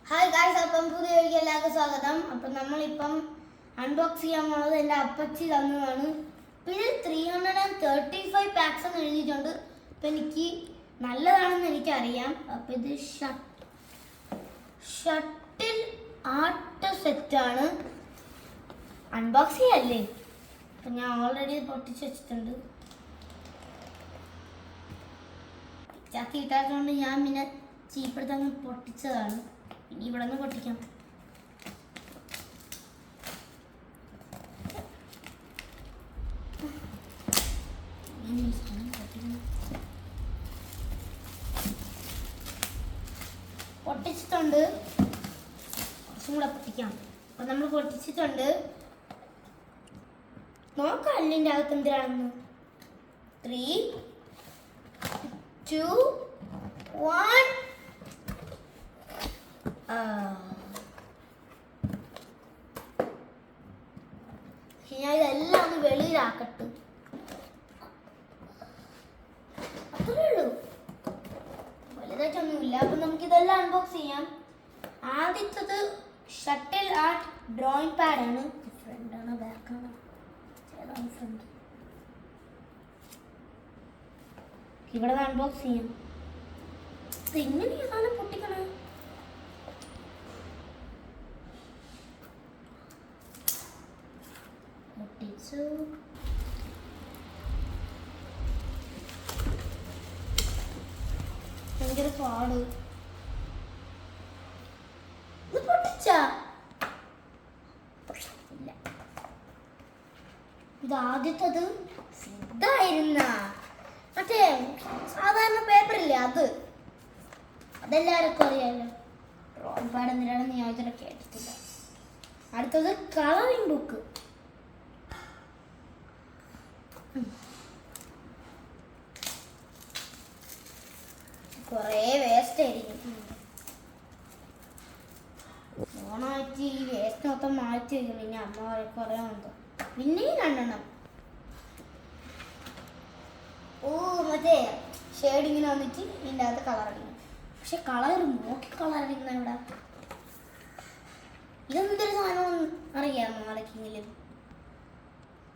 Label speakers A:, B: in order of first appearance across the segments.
A: Hi guys, അപ്പം പുതിയ വീഡിയോയിലേക്ക് എല്ലാവർക്കും സ്വാഗതം. അപ്പം നമ്മളിപ്പം അൺബോക്സ് ചെയ്യാൻ പോകുന്നത് എൻ്റെ അപ്പച്ചി തന്നതാണ്. പിന്നെ 335 പാക്സ് എന്ന് എഴുതിയിട്ടുണ്ട്. അപ്പം എനിക്ക് നല്ലതാണെന്ന് എനിക്കറിയാം. അപ്പം ഇത് ഷട്ടിൽ ആർട്ട് സെറ്റാണ്. അൺബോക്സ് ചെയ്യല്ലേ? അപ്പം ഞാൻ ഓൾറെഡി പൊട്ടിച്ച് വെച്ചിട്ടുണ്ട്. ചാക്കി ഇട്ടാത്തതുകൊണ്ട് ഞാൻ പിന്നെ ചീപ്പെടുത്തങ്ങ് പൊട്ടിച്ചതാണ്. ഇനി ഇവിടെ നിന്ന് പൊട്ടിക്കാം. പൊട്ടിച്ചിട്ടുണ്ട്, കുറച്ചും കൂടെ പൊട്ടിക്കാം. അപ്പൊ നമ്മൾ പൊട്ടിച്ചിട്ടുണ്ട്. നോക്കാം അല്ലിൻ്റെ അകത്ത് എന്തിനാണെന്ന്. 3, 2, 1. ഞാൻ ഇതെല്ലാം ഒന്ന് വെളിയിലാക്കട്ടെ. അത്രേ ഉള്ളൂ, വലുതായിട്ടൊന്നുമില്ല. അപ്പൊ നമുക്ക് ഇതെല്ലാം അൺബോക്സ് ചെയ്യാം. ആദ്യത്തത് ഷട്ടിൽ ആർട്ട് ഡ്രോയിങ് പാഡാണ്. ഫ്രണ്ടാണ് ബാക്കാണ്? ഏതാണ് ഫ്രണ്ട്? ഇവിടെ അൺബോക്സ് ചെയ്യാം. എങ്ങനെയാണ് പൊട്ടിക്കണേ? ഭയങ്കര പാട്. ഇത് ആദ്യത്തത് ഇതായിരുന്ന മറ്റേ സാധാരണ പേപ്പറില്ലേ, അതെല്ലാവർക്കും അറിയാമല്ലോ. ഡ്രോയിങ് പാഡ് എന്തിനാണെന്ന് ഞാൻ ഇതുവരെ കേട്ടിട്ടില്ല. അടുത്തത് കളറിംഗ് ബുക്ക്. കുറേ വേസ്റ്റ് ആയിരിക്കും. ഓണായിട്ട് ഈ വേസ്റ്റ് മൊത്തം മാറ്റി വയ്ക്കും. പിന്നെ അമ്മ കുറേ ഉണ്ട്. പിന്നെയും 2 മറ്റേ ഷെയ്ഡിങ്ങനെ വന്നിട്ട് ഇതിൻ്റെ അകത്ത് കളർ അടിക്കണം. പക്ഷെ കളർ നോക്കി കളർ അടിക്കുന്ന ഇവിടെ. ഇതെന്തൊരു സാധനം അറിയാമോ ആർക്കെങ്കിലും?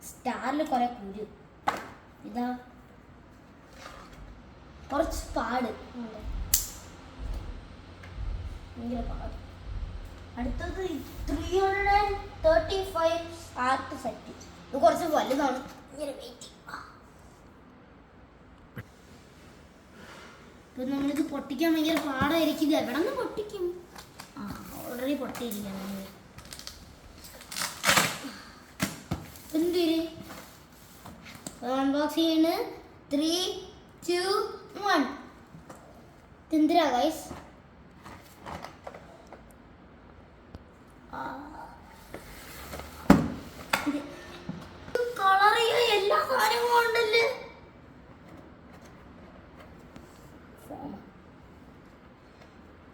A: സ്റ്റാറിൽ കുറെ കുരു. ഇതാ കുറച്ച് പാട്, ഭയങ്കര പാട്. അടുത്തത് 335 ആർട്ട് സെറ്റ്. ഇത് കുറച്ച് വലുതാണ്. ഇങ്ങനെ വെയിറ്റ്. ഇപ്പൊ നമ്മളിത് പൊട്ടിക്കാൻ ഭയങ്കര പാടായിരിക്കും. ഇത് എവിടെ നിന്ന് പൊട്ടിക്കും? ഓൾറെഡി പൊട്ടിയിരിക്കണം. എന്തിര് അൺബോക്സ് ചെയ്യണ്? 3, 2, 1. എന്തിരാ ഗൈസ്? കളർ ചെയ്യാൻ എല്ലാ കാര്യങ്ങളും ഉണ്ടല്ലേ.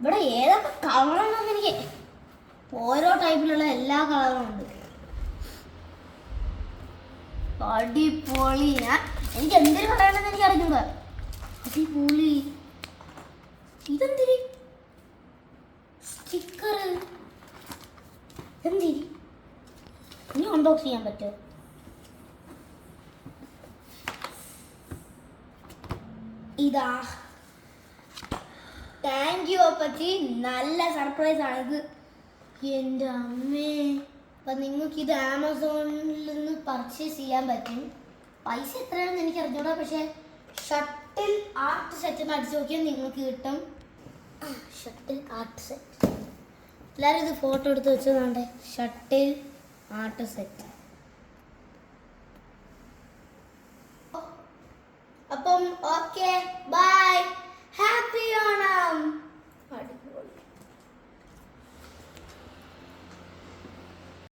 A: ഇവിടെ ഏതൊക്കെ കളറുണ്ടെന്ന് എനിക്ക് ഓരോ ടൈപ്പിലുള്ള എല്ലാ കളറും ഉണ്ട്. അടിപൊളി. എനിക്ക് എന്തിനു പറയണമെന്ന് എനിക്ക് അറിഞ്ഞൂടാ. അടിപൊളി. ഇതെന്തിരി സ്റ്റിക്കർ? എന്തിരി? ഇനി അൺബോക്സ് ചെയ്യാൻ പറ്റുമോ? ഇതാ. താങ്ക് യു അപ്പച്ചി, നല്ല സർപ്രൈസ് ആണിത്. എൻ്റെ അമ്മേ. അപ്പം നിങ്ങൾക്ക് ഇത് ആമസോണിൽ നിന്ന് പർച്ചേസ് ചെയ്യാൻ പറ്റും. പൈസ എത്രയാണെന്ന് എനിക്ക് അറിഞ്ഞൂടാ. പക്ഷേ ഷട്ടിൽ ആർട്ട് സെറ്റ് എന്ന് അടിച്ചു നോക്കിയാൽ നിങ്ങൾക്ക് കിട്ടും. Shuttle art set. എല്ലാവരും ഇത് ഫോട്ടോ എടുത്ത് വെച്ചതാണ്ടേ. Shuttle art set. അപ്പം ഓക്കെ, ബൈ. ഹാപ്പി ഓണം.